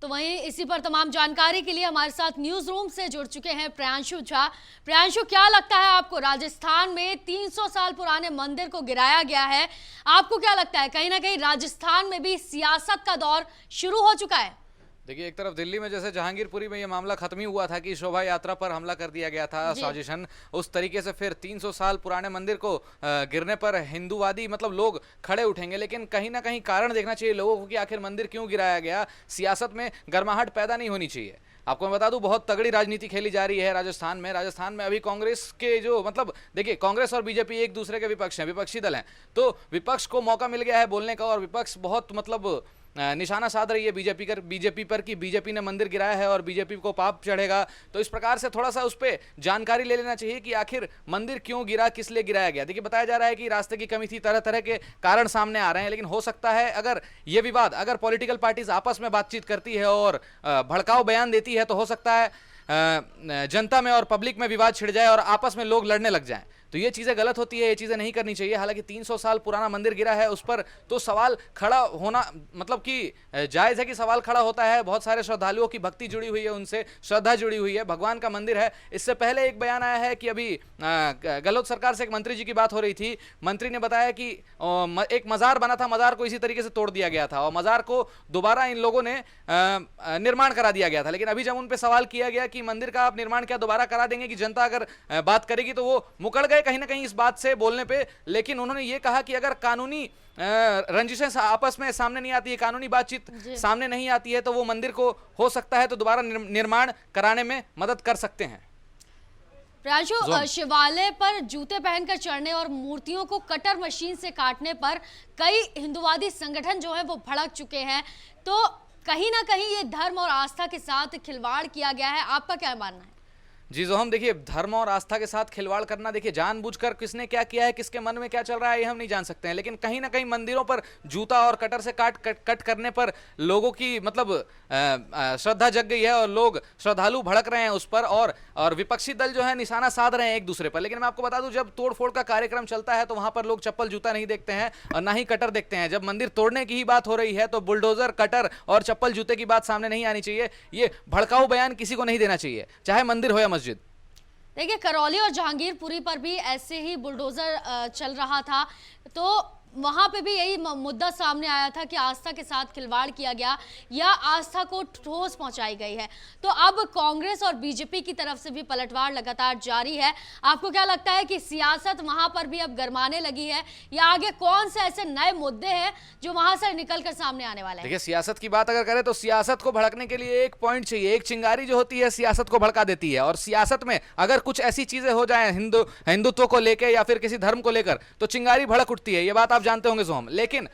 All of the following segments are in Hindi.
तो वहीं इसी पर तमाम जानकारी के लिए हमारे साथ न्यूज रूम से जुड़ चुके हैं प्रियांशु झा। प्रियांशु, क्या लगता है आपको, राजस्थान में 300 साल पुराने मंदिर को गिराया गया है, आपको क्या लगता है कहीं ना कहीं राजस्थान में भी सियासत का दौर शुरू हो चुका है? देखिए, एक तरफ दिल्ली में जैसे जहांगीरपुरी में ये मामला खत्म ही हुआ था कि शोभा यात्रा पर हमला कर दिया गया था साजिशन, उस तरीके से फिर 300 साल पुराने मंदिर को गिरने पर हिंदूवादी मतलब लोग खड़े उठेंगे। लेकिन कहीं ना कहीं कारण देखना चाहिए लोगों को कि आखिर मंदिर क्यों गिराया गया। सियासत में गर्माहट पैदा नहीं होनी चाहिए। आपको मैं बता दूं, बहुत तगड़ी राजनीति खेली जा रही है राजस्थान में अभी कांग्रेस के जो मतलब देखिए, कांग्रेस और बीजेपी एक दूसरे के विपक्ष हैं, विपक्षी दल हैं, तो विपक्ष को मौका मिल गया है बोलने का और विपक्ष बहुत मतलब निशाना साध रही है बीजेपी पर कि बीजेपी ने मंदिर गिराया है और बीजेपी को पाप चढ़ेगा। तो इस प्रकार से थोड़ा सा उस पर जानकारी ले लेना चाहिए कि आखिर मंदिर क्यों गिरा, किस लिए गिराया गया। देखिए, बताया जा रहा है कि रास्ते की कमी थी, तरह तरह के कारण सामने आ रहे हैं। लेकिन हो सकता है अगर ये विवाद, अगर पॉलिटिकल पार्टीज आपस में बातचीत करती है और भड़काऊ बयान देती है, तो हो सकता है जनता में और पब्लिक में विवाद छिड़ जाए और आपस में लोग लड़ने लग जाएं। तो ये चीज़ें गलत होती है, ये चीज़ें नहीं करनी चाहिए। हालांकि 300 साल पुराना मंदिर गिरा है, उस पर तो सवाल खड़ा होना मतलब कि जायज़ है कि सवाल खड़ा होता है। बहुत सारे श्रद्धालुओं की भक्ति जुड़ी हुई है, उनसे श्रद्धा जुड़ी हुई है, भगवान का मंदिर है। इससे पहले एक बयान आया है कि अभी गहलोत सरकार से एक मंत्री जी की बात हो रही थी। मंत्री ने बताया कि एक मज़ार बना था, मज़ार को इसी तरीके से तोड़ दिया गया था और मज़ार को दोबारा इन लोगों ने निर्माण करा दिया गया था। लेकिन अभी जब उन पर सवाल किया गया कि मंदिर का आप निर्माण क्या दोबारा करा देंगे कि जनता अगर बात करेगी, तो वो मुकड़ गए कहीं ना कहीं इस बात से बोलने पे। लेकिन उन्होंने ये कहा कि अगर कानूनी रंजिशें आपस में सामने नहीं आती है, कानूनी बातचीत सामने नहीं आती है, तो वो मंदिर को हो सकता है तो दोबारा निर्माण कराने में मदद कर सकते हैं। प्रियांशु, शिवालय पर जूते पहनकर चढ़ने और मूर्तियों को कटर मशीन से काटने पर कई हिंदूवादी संगठन जो है वो भड़क चुके हैं। तो कहीं ना कहीं ये धर्म और आस्था के साथ खिलवाड़ किया गया है, आपका क्या मानना है? जी जो हम देखिए, धर्म और आस्था के साथ खिलवाड़ करना, देखिए जानबूझकर किसने क्या किया है, किसके मन में क्या चल रहा है, ये हम नहीं जान सकते हैं। लेकिन कहीं ना कहीं मंदिरों पर जूता और कटर से कट करने पर लोगों की मतलब श्रद्धा जग गई है और लोग श्रद्धालु भड़क रहे हैं उस पर और विपक्षी दल जो है निशाना साध रहे हैं एक दूसरे पर। लेकिन मैं आपको बता दूं, जब तोड़फोड़ का कार्यक्रम चलता है तो वहां पर लोग चप्पल जूता नहीं देखते हैं और ना ही कटर देखते हैं। जब मंदिर तोड़ने की ही बात हो रही है तो बुलडोजर, कटर और चप्पल जूते की बात सामने नहीं आनी चाहिए। ये भड़काऊ बयान किसी को नहीं देना चाहिए, चाहे मंदिर हो या मस्जिद। देखिए, करौली और जहांगीरपुरी पर भी ऐसे ही बुलडोजर चल रहा था, तो वहां पे भी यही मुद्दा सामने आया था कि आस्था के साथ खिलवाड़ किया गया या आस्था को ठोस पहुंचाई गई है। तो अब कांग्रेस और बीजेपी की तरफ से भी पलटवार लगातार जारी है। आपको क्या लगता है कि सियासत वहां पर भी अब गरमाने लगी है या आगे कौन से ऐसे नए मुद्दे हैं जो वहां से निकलकर सामने आने वाले हैं? देखिए, सियासत की बात अगर करें तो सियासत को भड़कने के लिए एक पॉइंट चाहिए। एक चिंगारी जो होती है सियासत को भड़का देती है, और सियासत में अगर कुछ ऐसी चीजें हो जाए हिंदुत्व को लेकर या फिर किसी धर्म को लेकर, तो चिंगारी भड़क उठती है। ये बात जानते होंगे जो हम। लेकिन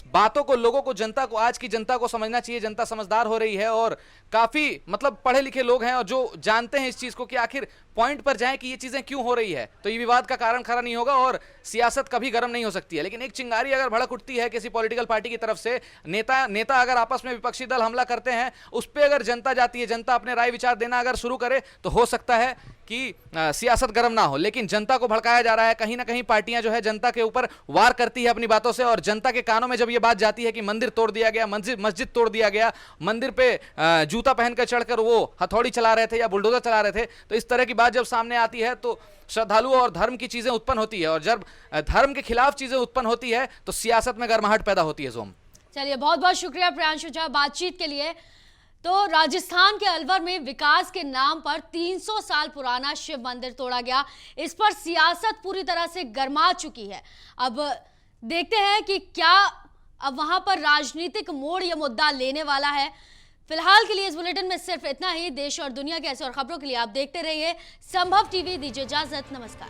बातों को, लोगों को, जनता को, आज की जनता को समझना चाहिए। जनता समझदार हो रही है और काफी मतलब पढ़े लिखे लोग हैं और जो जानते हैं इस चीज को कि आखिर पॉइंट पर जाएं कि ये चीजें क्यों हो रही है, तो ये विवाद का कारण खड़ा नहीं होगा और सियासत कभी गर्म नहीं हो सकती है। लेकिन एक चिंगारी अगर भड़क उठती है किसी पॉलिटिकल पार्टी की तरफ से, नेता अगर आपस में विपक्षी दल हमला करते हैं, उस पर अगर जनता जाती है, जनता अपने राय विचार देना अगर शुरू करे, तो हो सकता है कि सियासत गर्म ना हो। लेकिन जनता को भड़काया जा रहा है, कहीं ना कहीं पार्टियां जो है जनता के ऊपर वार करती है अपनी बातों से, और जनता के कानों में जब ये बात जाती है कि मंदिर तोड़ दिया गया, मस्जिद तोड़ दिया गया, मंदिर पे जूता पहनकर चढ़कर वो हथौड़ी चला रहे थे या बुलडोजर चला रहे थे, तो इस तरह की बात जब सामने आती है तो श्रद्धालुओं और धर्म की चीजें उत्पन्न होती है, और जब धर्म के खिलाफ चीजें उत्पन्न होती है तो सियासत में गर्माहट पैदा होती है। जोम, चलिए, बहुत बहुत शुक्रिया प्रियांशु झा बातचीत के लिए। तो राजस्थान के अलवर में विकास के नाम पर 300 साल पुराना शिव मंदिर तोड़ा गया, इस पर सियासत पूरी तरह से गर्मा चुकी है। अब देखते हैं कि क्या अब वहां पर राजनीतिक मोड़ यह मुद्दा लेने वाला है। फिलहाल के लिए इस बुलेटिन में सिर्फ इतना ही। देश और दुनिया के ऐसे और खबरों के लिए आप देखते रहिए संभव टीवी। दीजिए इजाजत, नमस्कार।